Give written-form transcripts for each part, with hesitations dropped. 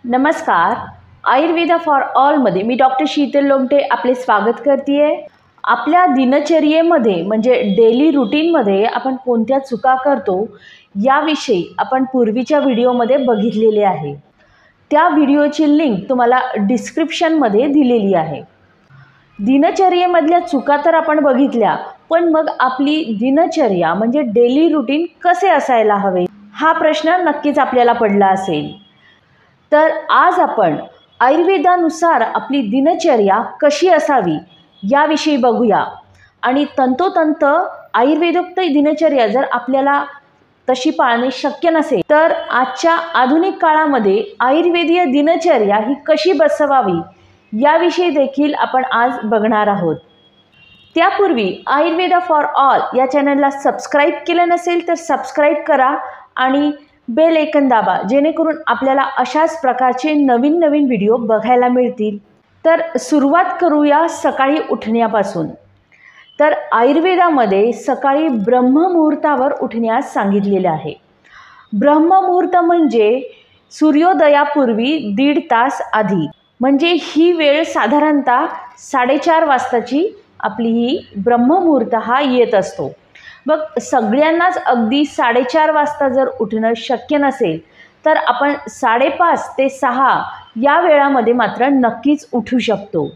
नमस्कार. आयुर्वेदा फॉर ऑलमध्ये मी डॉक्टर शीतल लोमटे आपले स्वागत करते आहे. आपल्या दिनचर्येमध्ये म्हणजे डेली रुटीनमध्ये आपण कोणत्या चुका करतो याविषयी आपण पूर्वीच्या व्हिडिओमध्ये बघितलेले आहे. त्या व्हिडिओची लिंक तुम्हाला डिस्क्रिप्शनमध्ये दिलेली आहे. दिनचर्येमधल्या चुका तर आपण बघितल्या, पण मग आपली दिनचर्या म्हणजे डेली रुटीन कसे असायला हवे हा प्रश्न नक्कीच आपल्याला पडला असेल. तर आज आपण आयुर्वेदानुसार आपली दिनचर्या कशी असावी याविषयी बघूया. आणि तंतोतंत आयुर्वेदोक्त दिनचर्या जर आपल्याला तशी पाळणे शक्य नसेल तर आजच्या आधुनिक काळामध्ये आयुर्वेदीय दिनचर्या ही कशी बसवावी याविषयी देखील आपण आज बघणार आहोत. त्यापूर्वी आयुर्वेदा फॉर ऑल या चॅनलला सबस्क्राईब केलं नसेल तर सबस्क्राईब करा आणि बेल आयकॉन दाबा, जेणेकरून आपल्याला अशाच प्रकारचे नवीन नवीन व्हिडिओ बघायला मिळतील. तर सुरुवात करूया सकाळी उठण्यापासून. तर आयुर्वेदामध्ये सकाळी ब्रह्ममुहूर्तावर उठण्यास सांगितलेले आहे. ब्रह्ममुहूर्त म्हणजे सूर्योदयापूर्वी 1.5 तास आधी, म्हणजे ही वेळ साधारणतः 4:30 वाजताची आपली ही ब्रह्ममुहूर्त हा येत असतो. मग सगळ्यांनाच अगदी 4:30 वाजता जर उठणं शक्य नसेल तर आपण 5:30 ते 6 या वेळामध्ये मात्र नक्कीच उठू शकतो.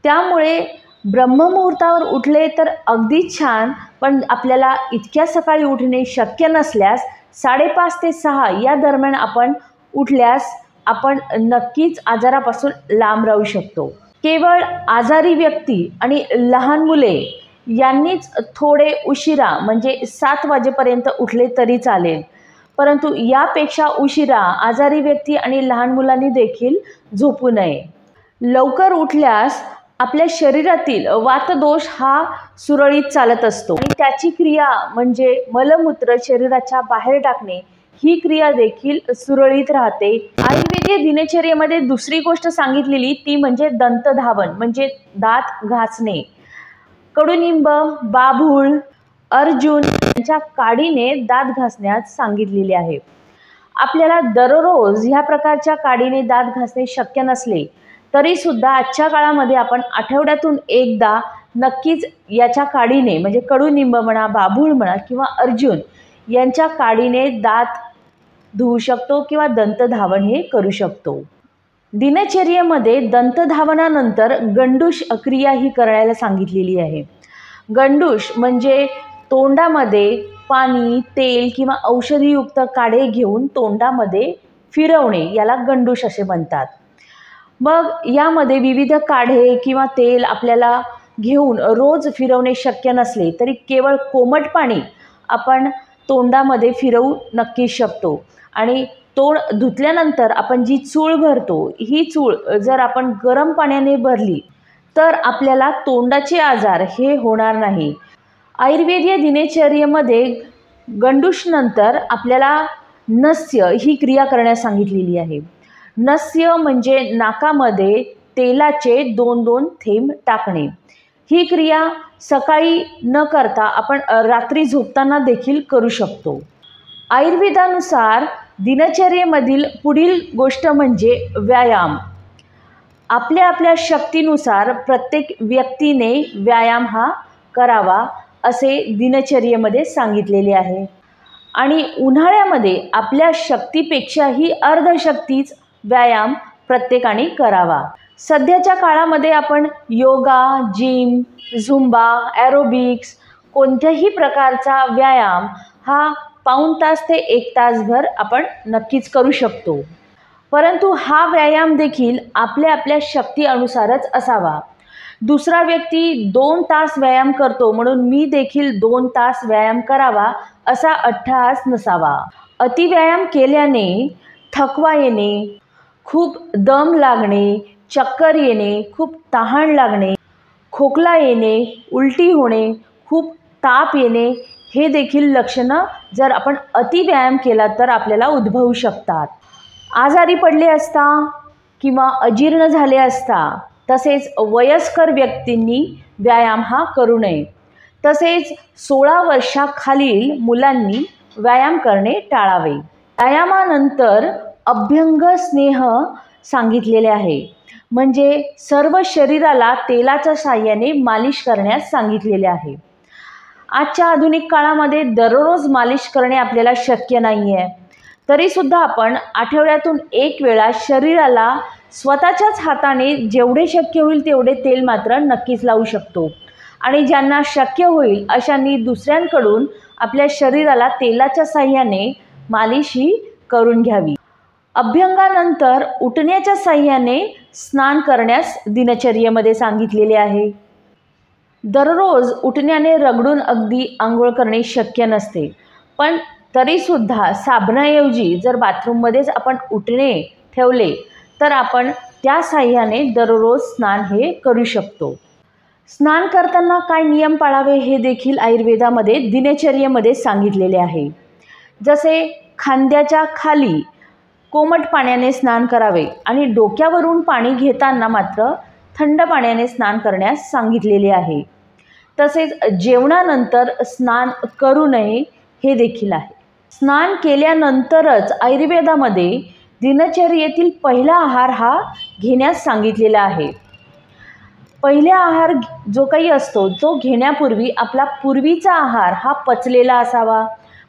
त्यामुळे ब्रह्ममुहूर्तावर उठले तर अगदी छान, पण आपल्याला इतक्या सकाळी उठणे शक्य नसल्यास 5:30 ते 6 या दरम्यान आपण उठल्यास आपण नक्कीच आजारापासून लांब राहू शकतो. केवळ आजारी व्यक्ती आणि लहान मुले यांनीच थोडे उशिरा म्हणजे 7 वाजेपर्यंत उठले तरी चालेल, परंतु यापेक्षा उशिरा आजारी व्यक्ती आणि लहान मुलांनी देखील झोपू नये. लवकर उठल्यास आपल्या शरीरातील वातदोष हा सुरळीत चालत असतो आणि त्याची क्रिया म्हणजे मलमूत्र शरीराच्या बाहेर टाकणे ही क्रिया देखील सुरळीत राहते. आयुर्वेदीय दिनचर्येमध्ये दुसरी गोष्ट सांगितलेली ती म्हणजे दंतधावन म्हणजे दात घासणे. कडुनिंब, बाभूळ, अर्जुन यांच्या काडीने दात घासण्यास सांगितलेले आहे. आपल्याला दररोज ह्या प्रकारच्या काडीने दात घासणे शक्य नसले तरी सुद्धा आजच्या काळामध्ये आपण आठवड्यातून एकदा नक्कीच याच्या काडीने म्हणजे कडुनिंब म्हणा, बाभूळ म्हणा किंवा अर्जुन यांच्या काडीने दात धुवू शकतो किंवा दंतधावन हे करू शकतो. दिनचर्येमध्ये दंतधावनानंतर गंडूष क्रिया ही करायला सांगितलेली आहे. गंडूष म्हणजे तोंडामध्ये पाणी, तेल किंवा औषधीयुक्त काढे घेऊन तोंडामध्ये फिरवणे याला गंडूष असे म्हणतात. मग यामध्ये विविध काढे किंवा तेल आपल्याला घेऊन रोज फिरवणे शक्य नसले तरी केवळ कोमट पाणी आपण तोंडामध्ये फिरवू नक्कीच शकतो. आणि तोंड धुतल्यानंतर आपण जी चूळ भरतो ही चूळ जर आपण गरम पाण्याने भरली तर आपल्याला तोंडाचे आजार हे होणार नाही. आयुर्वेदीय दिनचर्येमध्ये गंडूषनंतर आपल्याला नस्य ही क्रिया करण्यास सांगितलेली आहे. नस्य म्हणजे नाकामध्ये तेलाचे 2-2 थेंब टाकणे. ही क्रिया सकाळी न करता आपण रात्री झोपताना देखील करू शकतो. आयुर्वेदानुसार दिनचर्येमधील पुढील गोष्ट म्हणजे व्यायाम. आपल्या आपल्या शक्तीनुसार प्रत्येक व्यक्तीने व्यायाम हा करावा असे दिनचर्येमध्ये सांगितलेले आहे. आणि उन्हाळ्यामध्ये आपल्या शक्तीपेक्षाही अर्धशक्तीच व्यायाम प्रत्येकाने करावा. सध्याच्या काळामध्ये आपण योगा, जिम, झुंबा, ॲरोबिक्स कोणत्याही प्रकारचा व्यायाम हा पाऊण तास ते 1 तासभर आपण नक्कीच करू शकतो. परंतु हा व्यायाम देखील आपल्या आपल्या शक्ती अनुसारच असावा. दुसरा व्यक्ती 2 तास व्यायाम करतो म्हणून मी देखील 2 तास व्यायाम करावा असा अट्टहास नसावा. अतिव्यायाम केल्याने थकवा येणे, खूप दम लागणे, चक्कर येणे, खूप तहान लागणे, खोकला येणे, उलटी होणे, खूप ताप येणे हे देखील लक्षणं जर आपण अतिव्यायाम केला तर आपल्याला उद्भवू शकतात. आजारी पडले असता किंवा अजीर्ण झाले असता तसेच वयस्कर व्यक्तींनी व्यायाम हा करू नये. तसेच 16 वर्षाखालील मुलांनी व्यायाम करणे टाळावे. व्यायामानंतर अभ्यंग स्नेह सांगितलेले आहे, म्हणजे सर्व शरीराला तेलाच्या साहाय्याने मालिश करण्यास सांगितलेले आहे. आजच्या आधुनिक काळामध्ये दररोज मालिश करणे आपल्याला शक्य नाही आहे, तरीसुद्धा आपण आठवड्यातून एक वेळा शरीराला स्वतःच्याच हाताने जेवढे शक्य होईल तेवढे तेल मात्र नक्कीच लावू शकतो. आणि ज्यांना शक्य होईल अशांनी दुसऱ्यांकडून आपल्या शरीराला तेलाच्या साहाय्याने मालिश ही करून घ्यावी. अभ्यंगानंतर उठण्याच्या साहाय्याने स्नान करण्यास दिनचर्येमध्ये सांगितलेले आहे. दररोज उठण्याने रगडून अगदी आंघोळ करणे शक्य नसते, पण तरीसुद्धा साबणाऐवजी जर बाथरूममध्येच आपण उठणे ठेवले तर आपण त्या साहाय्याने दररोज स्नान हे करू शकतो. स्नान करताना काय नियम पाळावे हे देखील आयुर्वेदामध्ये दिनचर्येमध्ये सांगितलेले आहे. जसे खांद्याच्या खाली कोमट पाण्याने स्नान करावे आणि डोक्यावरून पाणी घेताना मात्र थंड पाण्याने स्नान करण्यास सांगितलेले आहे. तसेच जेवणानंतर स्नान करू नये हे देखील आहे. स्नान केल्यानंतरच आयुर्वेदामध्ये दिनचर्येतील पहिला आहार हा घेण्यास सांगितलेला आहे. पहिला आहार जो काही असतो तो घेण्यापूर्वी आपला पूर्वीचा आहार हा पचलेला असावा,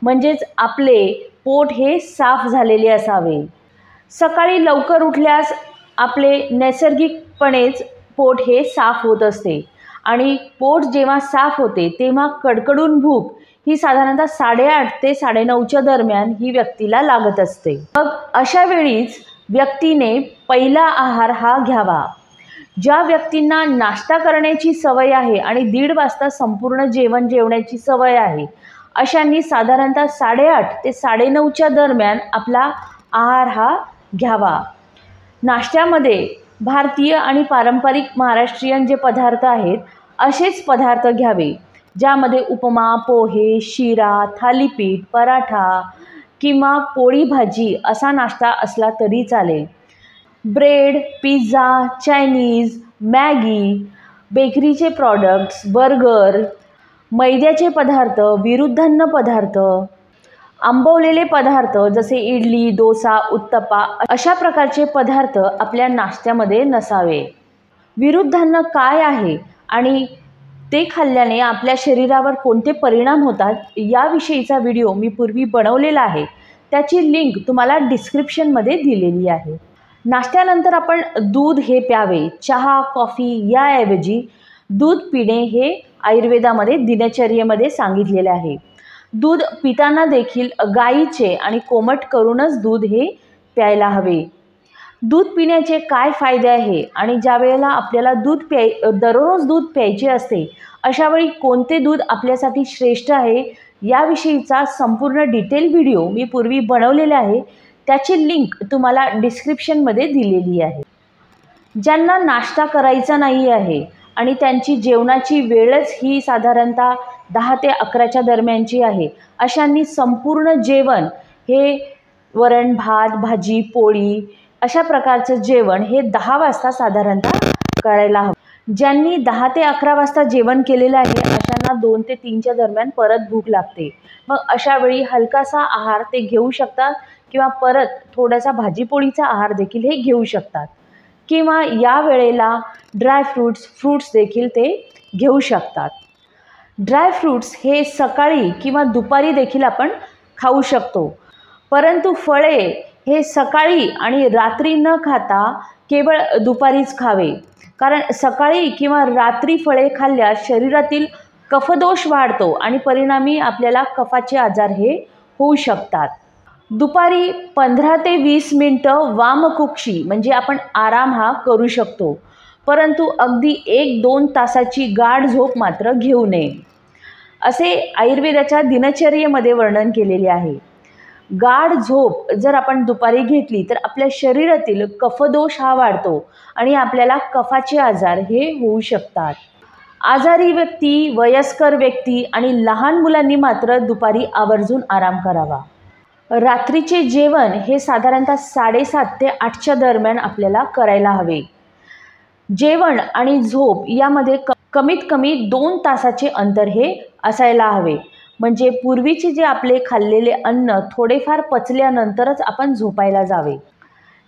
म्हणजेच आपले पोट हे साफ झालेले असावे. सकाळी लवकर उठल्यास आपले नैसर्गिकपणेच पोट हे साफ होत असते आणि पोट जेव्हा साफ होते तेव्हा कडकडून भूक ही साधारणतः 8:30 ते 9:30च्या दरम्यान ही व्यक्तीला लागत असते. मग अशा वेळीच व्यक्तीने पहिला आहार हा घ्यावा. ज्या व्यक्तींना नाश्ता करण्याची सवय आहे आणि 1:30 वाजता संपूर्ण जेवण जेवण्याची सवय आहे अशांनी साधारणतः 8:30 ते 9:30च्या दरम्यान आपला आहार हा घ्यावा. नाश्त्यामध्ये भारतीय आणि पारंपरिक महाराष्ट्रीयन जे पदार्थ आहेत असेच पदार्थ घ्यावे, ज्यामध्ये उपमा, पोहे, शिरा, थालीपीठ, पराठा किंवा पोळी भाजी असा नाश्ता असला तरी चालेल. ब्रेड, पिझ्झा, चायनीज, मॅगी, बेकरीचे प्रॉडक्ट्स, बर्गर, मैद्याचे पदार्थ, विरुद्धान्न पदार्थ, आंबवलेले पदार्थ जसे इडली, डोसा, उत्तप्पा अशा प्रकारचे पदार्थ आपल्या नाश्त्यामध्ये नसावे. विरुद्धान्न काय आहे आणि ते खाल्ल्याने आपल्या शरीरावर कोणते परिणाम होतात याविषयीचा व्हिडिओ मी पूर्वी बनवलेला आहे. त्याची लिंक तुम्हाला डिस्क्रिप्शनमध्ये दिलेली आहे. नाश्त्यानंतर आपण दूध हे प्यावे. चहा, कॉफी याऐवजी दूध पिणे हे आयुर्वेदामध्ये दिनचर्येमध्ये सांगितलेले आहे. दूध पिताना देखील गाईचे आणि कोमट करूनच दूध हे प्यायला हवे. दूध पिण्याचे काय फायदे आहे आणि ज्या वेळेला आपल्याला दररोज दूध प्यायचे असते अशावेळी कोणते दूध आपल्यासाठी श्रेष्ठ आहे याविषयीचा संपूर्ण डिटेल व्हिडिओ मी पूर्वी बनवलेला आहे. त्याची लिंक तुम्हाला डिस्क्रिप्शनमध्ये दिलेली आहे. ज्यांना नाश्ता करायचा नाही आहे आणि त्यांची जेवणाची वेळच ही साधारणतः 10 ते 11च्या दरम्यानची आहे अशांनी संपूर्ण जेवण हे वरण, भात, भाजी, पोळी अशा प्रकारचं जेवण हे 10 वाजता साधारणतः करायला हवं. ज्यांनी 10 ते 11 वाजता जेवण केलेलं आहे अशांना 2 ते 3च्या दरम्यान परत भूक लागते. मग अशावेळी हलकासा आहार ते घेऊ शकतात किंवा परत थोडासा भाजीपोळीचा आहार देखील हे घेऊ शकतात किंवा या वेळेला फ्रूट्स देखील ते घेऊ शकतात. ड्रायफ्रूट्स हे सकाळी किंवा दुपारी देखील आपण खाऊ शकतो, परंतु फळे हे सकाळी आणि रात्री न खाता केवळ दुपारीच खावे. कारण सकाळी किंवा रात्री फळे खाल्ल्यास शरीरातील कफदोष वाढतो आणि परिणामी आपल्याला कफाचे आजार हे होऊ शकतात. दुपारी 15 ते 20 मिनटं वामकुक्षी म्हणजे आपण आराम हा करू शकतो, परंतु अगदी 1-2 तासाची गाढ झोप मात्र घेऊ नये असे आयुर्वेदाच्या दिनचर्येमध्ये वर्णन केलेले आहे. गाढ झोप जर आपण दुपारी घेतली तर आपल्या शरीरातील कफदोष हा वाढतो आणि आपल्याला कफाचे आजार हे होऊ शकतात. आजारी व्यक्ती, वयस्कर व्यक्ती आणि लहान मुलांनी मात्र दुपारी आवर्जून आराम करावा. रात्रीचे जेवण हे साधारणतः 7:30 ते 8च्या दरम्यान आपल्याला करायला हवे. जेवण आणि झोप यामध्ये कमीत कमी 2 तासाचे अंतर हे असायला हवे. म्हणजे पूर्वीचे जे आपले खाल्लेले अन्न थोडेफार पचल्यानंतरच आपण झोपायला जावे.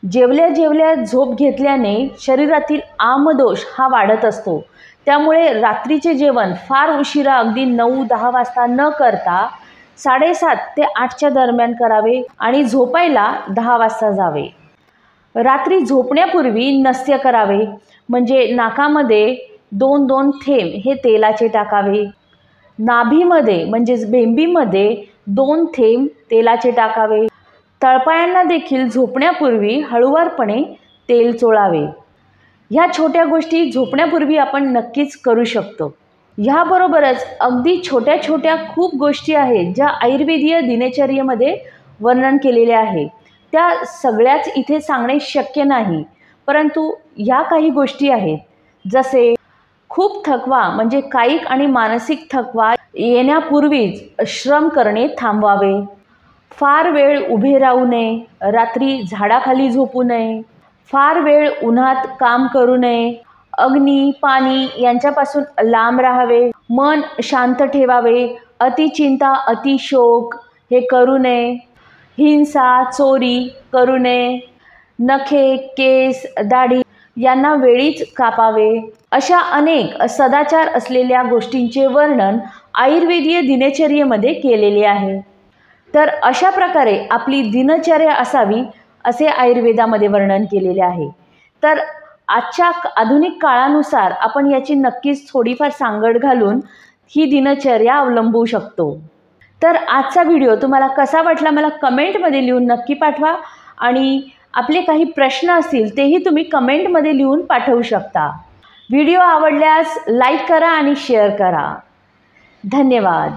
जेवल्या जेवल्या झोप घेतल्याने शरीरातील आमदोष हा वाढत असतो. त्यामुळे रात्रीचे जेवण फार उशिरा अगदी 9-10 वाजता न करता 7:30 ते 8च्या दरम्यान करावे आणि झोपायला 10 वाजता जावे. रात्री झोपण्यापूर्वी नस्य करावे, म्हणजे नाकामध्ये 2-2 थेंब हे तेलाचे टाकावे. नाभीमध्ये म्हणजेच बेंबीमध्ये 2 थेंब तेलाचे टाकावे. तळपायांना देखील झोपण्यापूर्वी हळुवारपणे तेल चोळावे. ह्या छोट्या गोष्टी झोपण्यापूर्वी आपण नक्कीच करू शकतो. ह्याबरोबरच अगदी छोट्या छोट्या खूप गोष्टी आहेत ज्या आयुर्वेदीय दिनचर्येमध्ये वर्णन केलेले आहे. त्या सगळ्याच इथे सांगणे शक्य नाही, परंतु ह्या काही गोष्टी आहेत. जसे खूप थकवा म्हणजे कायिक आणि मानसिक थकवा येण्यापूर्वीच श्रम करणे थांबवावे. फार वेळ उभे राहू नये, रात्री झाडाखाली झोपू नये, फार वेळ उन्हात काम करू नये, अग्नी पाणी यांच्यापासून लांब राहावे, मन शांत ठेवावे, अतिचिंता अतिशोक हे करू नये, हिंसा चोरी करू नये, नखे केस दाढी यांना वेळीच कापावे. अशा अनेक सदाचार असलेल्या गोष्टींचे वर्णन आयुर्वेदीय दिनचर्येमध्ये केलेले आहे. तर अशा प्रकारे आपली दिनचर्या असावी असे आयुर्वेदामध्ये वर्णन केलेले आहे. तर आजच्या आधुनिक काळानुसार आपण याची नक्कीच थोडीफार सांगड घालून ही दिनचर्या अवलंबू शकतो. तर आजचा व्हिडिओ तुम्हाला कसा वाटला मला कमेंटमध्ये लिहून नक्की पाठवा आणि आपले काही प्रश्न असतील तेही तुम्ही कमेंटमध्ये लिहून पाठवू शकता. व्हिडिओ आवडल्यास लाईक करा आणि शेअर करा. धन्यवाद.